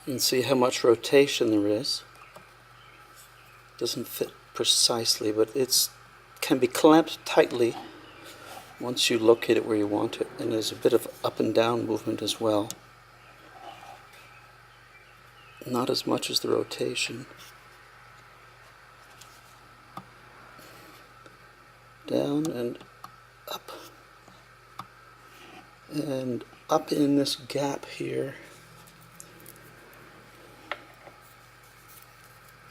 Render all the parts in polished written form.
You can see how much rotation there is. Doesn't fit precisely, but it can be clamped tightly once you locate it where you want it, and there's a bit of up and down movement as well. Not as much as the rotation. Down and up. And up in this gap here.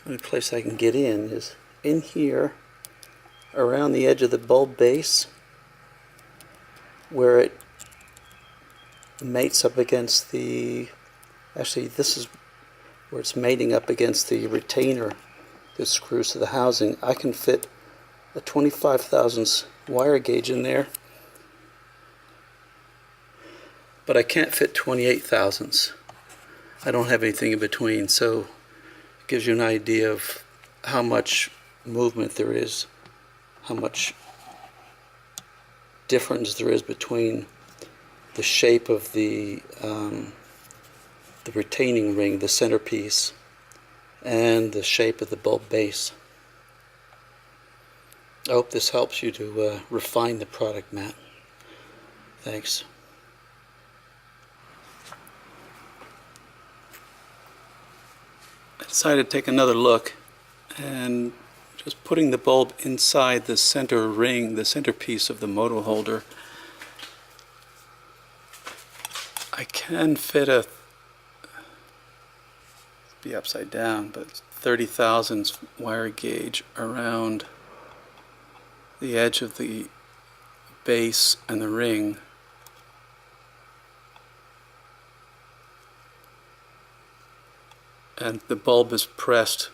The only place I can get in is in here, around the edge of the bulb base, where it mates up against the, actually this is where it's mating up against the retainer that screws to the housing. I can fit a 25 thousandths wire gauge in there, but I can't fit 28 thousandths. I don't have anything in between, so it gives you an idea of how much movement there is, how much difference there is between the shape of the retaining ring, the centerpiece, and the shape of the bulb base. I hope this helps you to refine the product, Matt. Thanks. I decided to take another look, and just putting the bulb inside the center ring, the centerpiece of the MotoHo1der, I can fit a, be upside down, but 30 thousandths wire gauge around the edge of the base and the ring. And the bulb is pressed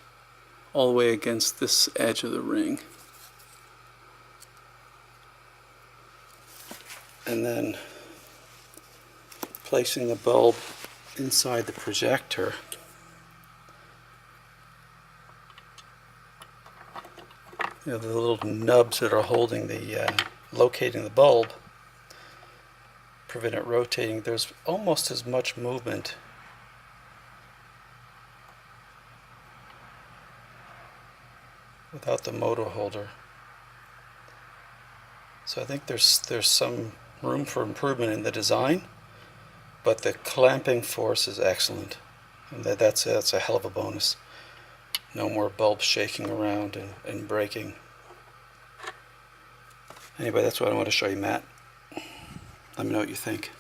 all the way against this edge of the ring. And then placing the bulb inside the projector, you know, the little nubs that are holding the, locating the bulb, prevent it rotating. There's almost as much movement without the MotoHo1der. So I think there's some room for improvement in the design, but the clamping force is excellent, and that's a hell of a bonus. No more bulbs shaking around and breaking. Anyway, that's what I want to show you, Matt. Let me know what you think.